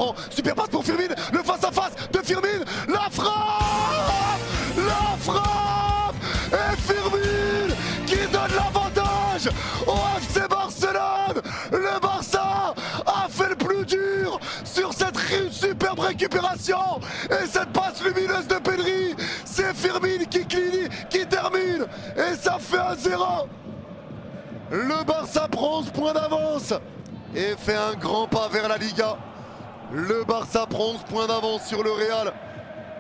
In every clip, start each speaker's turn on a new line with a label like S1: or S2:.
S1: devant. Super passe pour Firmine, le face-à-face de Firmine. La frappe. Et Firmine qui donne l'avantage au FC Barcelone. Le Barça a fait le plus dur sur cette superbe récupération. Et cette passe lumineuse de Pedri, c'est Firmine qui termine. Et ça fait 1-0. Le Barça prend 11 points d'avance et fait un grand pas vers la Liga. Le Barça prend 11 points d'avance sur le Real.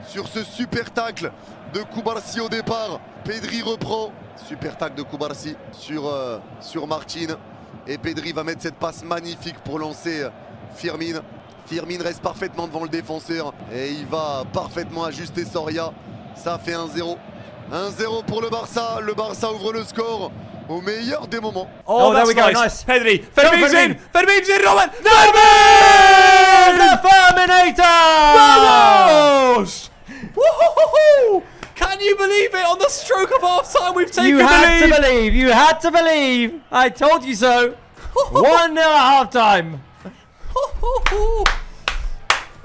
S1: Sur ce super tacle de Cubarsí au départ. Pedri reprend. Super tacle de Cubarsí sur Martin. Et Pedri va mettre cette passe magnifique pour lancer Firmine. Firmine reste parfaitement devant le défenseur. Et il va parfaitement ajuster Soria. Ça fait 1-0. 1-0 pour le Barça. Le Barça ouvre le score au meilleur des moments.
S2: Oh, there we go, nice.
S3: Pedri, Fermin's in, Robert!
S2: Fermin! The Ferminator!
S3: Vamos! Woohoo! Can you believe it? On the stroke of half time, we've taken
S2: You
S3: the
S2: had
S3: lead.
S2: to believe. You had to believe. I told you so. 1-0 at half time.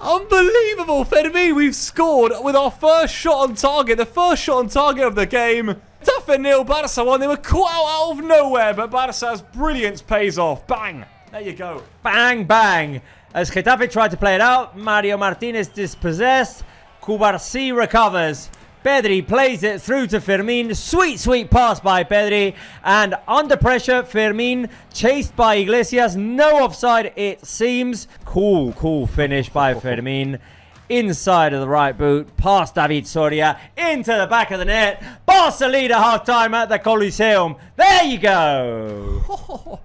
S3: Unbelievable, Fermin. We've scored with our first shot on target. The first shot on target of the game. Getafe 0, Barca 1. They were caught out of nowhere, but Barca's brilliance pays off. Bang! There you go.
S2: Bang, bang. As Getafe tried to play it out, Mario Martinez dispossessed. Cubarsí recovers. Pedri plays it through to Fermin. Sweet, sweet pass by Pedri. And under pressure, Fermin chased by Iglesias. No offside, it seems. Cool, cool finish by Fermin. Inside of the right boot, past David Soria, into the back of the net. Barca lead at half-time at the Coliseum. There you go.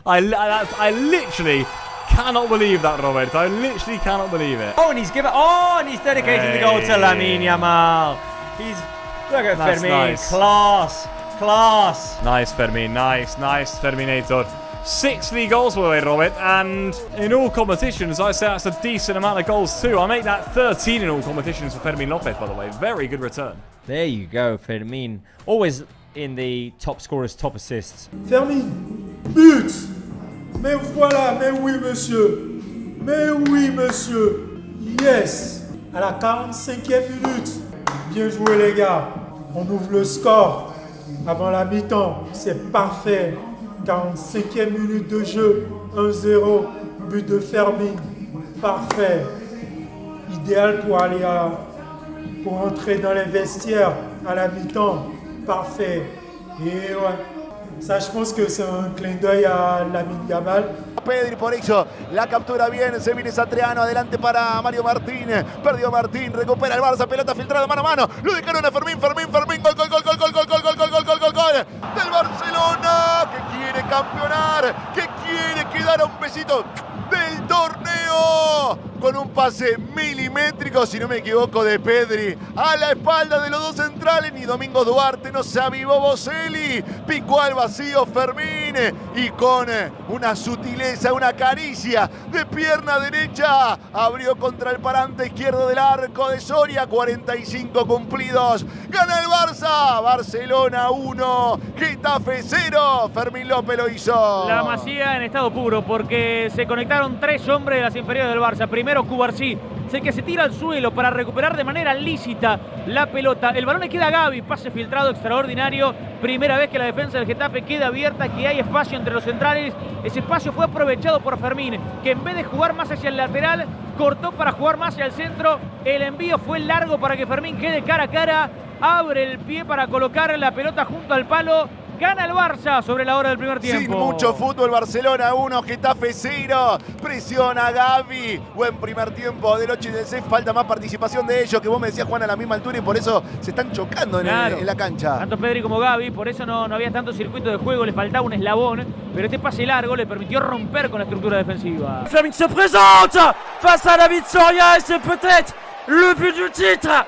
S3: I literally cannot believe that, Robert. I literally cannot believe it.
S2: Oh, and he's dedicating the goal to Lamine Yamal. Look at
S3: That's
S2: Fermin.
S3: nice.
S2: Class.
S3: Nice, Fermin. Nice Ferminator. 6 league goals by the way, Robert, and in all competitions, I say that's a decent amount of goals too. I make that 13 in all competitions for Fermin Lopez, by the way. Very good return.
S2: There you go, Fermin. Always in the top scorers, top assists.
S4: Fermin, but! Mais voilà, mais oui monsieur. Yes! À la 45e minute. Bien joué les gars. On ouvre le score avant la mi-temps. C'est parfait. 45e minute de jeu. 1-0. But de Fermin. Parfait. Idéal pour entrer dans les vestiaires à la mi-temps. Parfait. Et ouais. Ça, je pense que c'est un clin d'œil à Lamine Yamal.
S5: Pedri por eso la captura bien, se viene Satriano, adelante para Mario Martín, perdió Martín, recupera el Barça, pelota filtrada mano a mano, lo dejaron a Fermin, gol del Barcelona, que quiere campeonar, que quiere quedar a un besito del torneo, con un pase milimétrico, si no me equivoco, de Pedri, a la espalda de los dos centrales, ni Domingo Duarte, no se avivó Boselli, picó al vacío Fermin, y con una sutileza, una caricia de pierna derecha, abrió contra el parante izquierdo del arco de Soria, 45 cumplidos, gana el Barça, Barcelona 1, Getafe 0, Fermin López lo hizo.
S6: La Masía en estado puro porque se conectaron 3 hombres de las inferiores del Barça. Primero Cubarsí, es el que se tira al suelo para recuperar de manera lícita la pelota. El balón le queda a Gavi, pase filtrado extraordinario. Primera vez que la defensa del Getafe queda abierta, que hay espacio entre los centrales. Ese espacio fue aprovechado por Fermin, que en vez de jugar más hacia el lateral, cortó para jugar más hacia el centro. El envío fue largo para que Fermin quede cara a cara. Abre el pie para colocar la pelota junto al palo. Gana el Barça sobre la hora del primer tiempo.
S5: Sin mucho fútbol, Barcelona 1, Getafe 0. Presiona Gavi. Buen primer tiempo del 8 y del 6. Falta más participación de ellos, que vos me decías, Juan, a la misma altura, y por eso se están chocando en la cancha.
S6: Tanto Pedri como Gavi, por eso no había tanto circuito de juego, le faltaba un eslabón, pero este pase largo le permitió romper con la estructura defensiva.
S7: Fermin se présente face à David Soria et c'est peut-être le but du titre.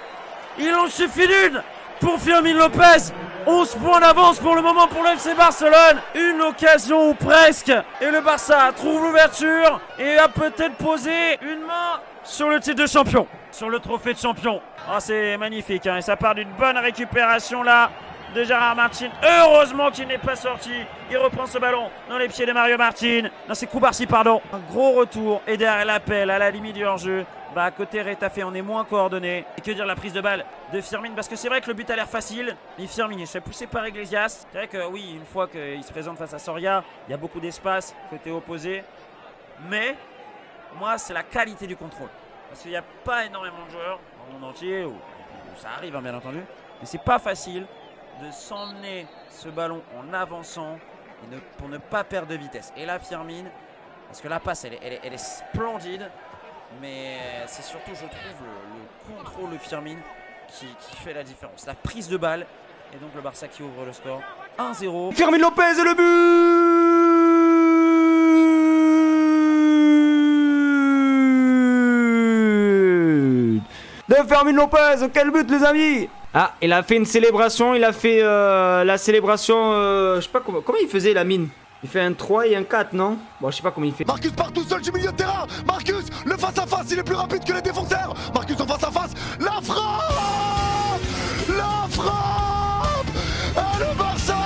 S7: Il en suffit d'une pour Fermin Lopez. 11 points d'avance pour le moment pour le FC Barcelone. Une occasion ou presque. Et le Barça trouve l'ouverture et va peut-être poser une main sur le titre de champion. Sur le trophée de champion. Oh, c'est magnifique, hein. Et ça part d'une bonne récupération là de Gérard Martin. Heureusement qu'il n'est pas sorti. Il reprend ce ballon dans les pieds de Mario Martin. Non, c'est Koubarsi, pardon. Un gros retour et derrière l'appel à la limite du hors-jeu. Bah, côté Retafe, on est moins coordonné. Et que dire la prise de balle de Firmin? Parce que c'est vrai que le but a l'air facile. Mais Firmin, il se fait pousser par Iglesias. C'est vrai que oui, une fois qu'il se présente face à Soria, il y a beaucoup d'espace côté opposé. Mais, moi, c'est la qualité du contrôle. Parce qu'il n'y a pas énormément de joueurs dans le monde entier, où ça arrive, hein, bien entendu. Mais c'est pas facile de s'emmener ce ballon en avançant et pour ne pas perdre de vitesse. Et là, Firmin, parce que la passe, elle est splendide. Mais c'est surtout, je trouve, le contrôle de Firmin qui fait la différence. La prise de balle. Et donc le Barça qui ouvre le score. 1-0.
S8: Fermin Lopez et le but de Fermin Lopez. Quel but, les amis! Ah, il a fait une célébration. Il a fait la célébration. Je sais pas comment il faisait, la mine. Il fait un 3 et un 4, non? Bon, je sais pas comment il fait.
S1: Marcus part tout seul du milieu de terrain. Marcus, le face-à-face, il est plus rapide que les défenseurs. Marcus en face-à-face. La frappe! La frappe! Et le Barça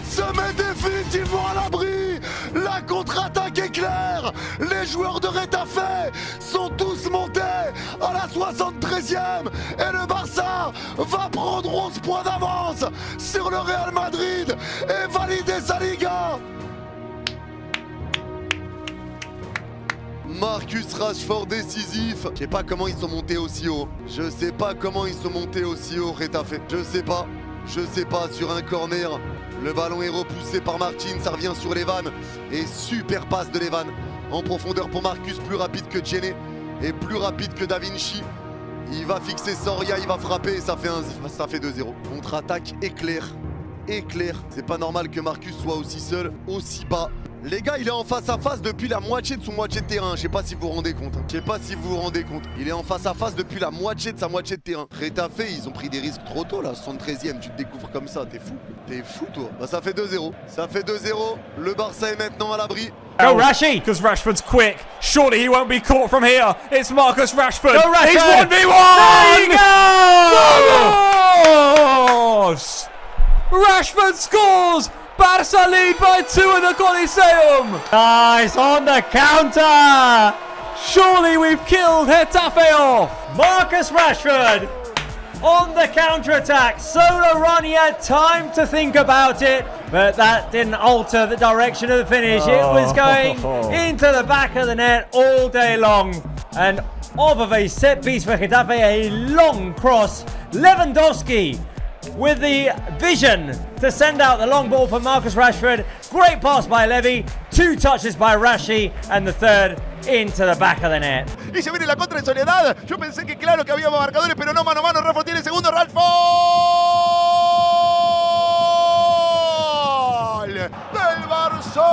S1: se met définitivement à l'abri. La contre-attaque est claire. Les joueurs de Retafe sont tous montés à la 73e. Et le Barça va prendre 11 points d'avance sur le Real Madrid et valider sa Liga. Marcus Rashford décisif. Je sais pas comment ils sont montés aussi haut. Je sais pas comment ils sont montés aussi haut, Retafe. Je sais pas. Sur un corner. Le ballon est repoussé par Martin. Ça revient sur Levan. Et super passe de Levan. En profondeur pour Marcus. Plus rapide que Djene. Et plus rapide que Da Vinci. Il va fixer Soria. Il va frapper. Et ça fait 2-0. Contre-attaque éclair. C'est pas normal que Marcus soit aussi seul, aussi bas. Les gars, il est en face à face depuis la moitié de son moitié de terrain. Je sais pas si vous vous rendez compte. Il est en face à face depuis la moitié de sa moitié de terrain. Retafe, ils ont pris des risques trop tôt là. 73e, tu te découvres comme ça. T'es fou toi. Bah ça fait 2-0. Le Barça est maintenant à l'abri.
S2: Go Rashi!
S3: Because Rashford's quick. Surely he won't be caught from here. It's Marcus Rashford.
S2: Go Rashford!
S3: He's 1v1!
S2: There you go!
S3: Vamos! Rashford scores! Barca lead by 2 in the Coliseum!
S2: Nice on the counter!
S3: Surely we've killed Getafe off!
S2: Marcus Rashford on the counter-attack. Solo run, he had time to think about it, but that didn't alter the direction of the finish. It was going into the back of the net all day long. And off of a set piece for Getafe, a long cross. Lewandowski with the vision to send out the long ball for Marcus Rashford. Great pass by Levy, 2 touches by Rashi, and the third into the back of the net.
S5: Y se viene la contra de Soledad. Yo pensé que claro que había marcadores, pero no, mano a mano. Rashford tiene el segundo. Rashford del Barça.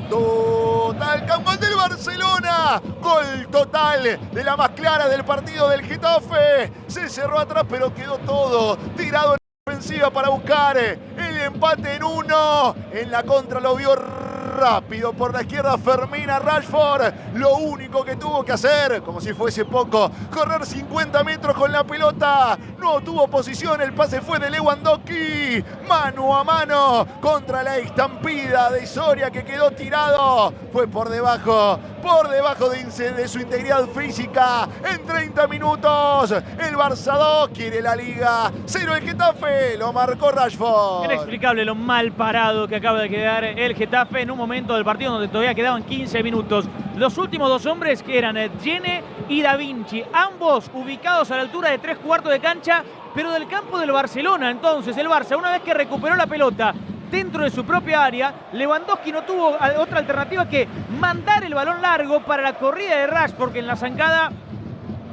S5: Total campo del Barcelona. Gol total de la más clara del partido del Getafe. Se cerró atrás, pero quedó todo tirado en ofensiva para buscar el empate en 1. En la contra lo vio rápido por la izquierda Fermín a Rashford. Lo único que tuvo que hacer, como si fuese poco, correr 50 metros con la pelota. No tuvo posición, el pase fue de Lewandowski. Mano a mano contra la estampida de Soria que quedó tirado. Fue por debajo de su integridad física. En 30 minutos, el Barça 2 quiere la Liga. 0 el Getafe, lo marcó Rashford.
S6: Inexplicable lo mal parado que acaba de quedar el Getafe en un momento del partido donde todavía quedaban 15 minutos. Los últimos 2 hombres que eran Djene y Da Vinci, ambos ubicados a la altura de 3/4 de cancha, pero del campo del Barcelona. Entonces el Barça, una vez que recuperó la pelota dentro de su propia área, Lewandowski no tuvo otra alternativa que mandar el balón largo para la corrida de Rashford, porque en la zancada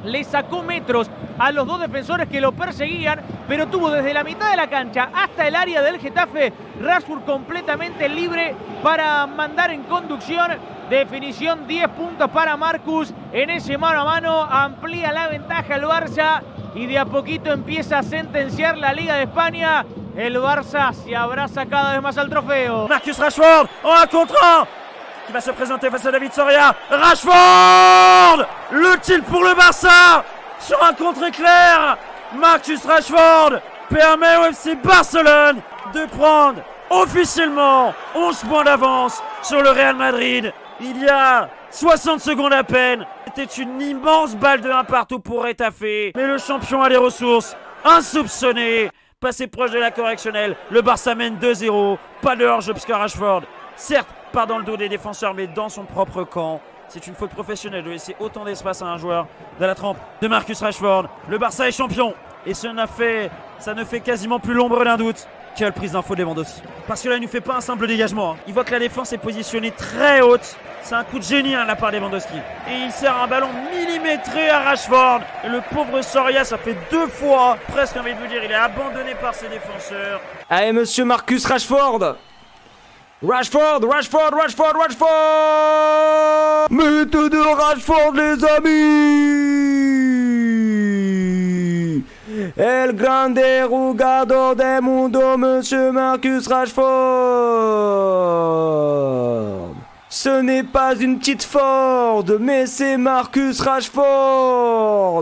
S6: le sacó metros a los 2 defensores que lo perseguían, pero tuvo desde la mitad de la cancha hasta el área del Getafe Rashford completamente libre para mandar en conducción. Definición, 10 puntos para Marcus. En ese mano a mano amplía la ventaja el Barça y de a poquito empieza a sentenciar la Liga de España. El Barça se abraza cada vez más al trofeo.
S7: Marcus Rashford en 1 contre 1 qui va se présenter face à David Soria. Rashford! Le tilt pour le Barça sur un contre-éclair. Marcus Rashford permet au FC Barcelone de prendre officiellement 11 points d'avance sur le Real Madrid. Il y a 60 secondes à peine. C'était une immense balle de 1 partout pour Retafe. Mais le champion a les ressources, insoupçonné, passé proche de la correctionnelle. Le Barça mène 2-0. Pas de hors-jeu puisque Rashford, certes pas dans le dos des défenseurs mais dans son propre camp. C'est une faute professionnelle de laisser autant d'espace à un joueur de la trempe de Marcus Rashford. Le Barça est champion et ça ne fait quasiment plus l'ombre d'un doute. Quelle prise d'info de Lewandowski. Parce que là il ne fait pas un simple dégagement. Il voit que la défense est positionnée très haute. C'est un coup de génie de la part de Lewandowski. Et il sert un ballon millimétré à Rashford. Et le pauvre Soria, ça fait 2 fois, presque envie de vous dire, il est abandonné par ses défenseurs.
S8: Allez, monsieur Marcus Rashford. Rashford. But de Rashford, les amis. El grande jugador del mundo, monsieur Marcus Rashford. Ce n'est pas une petite Ford, mais c'est Marcus Rashford.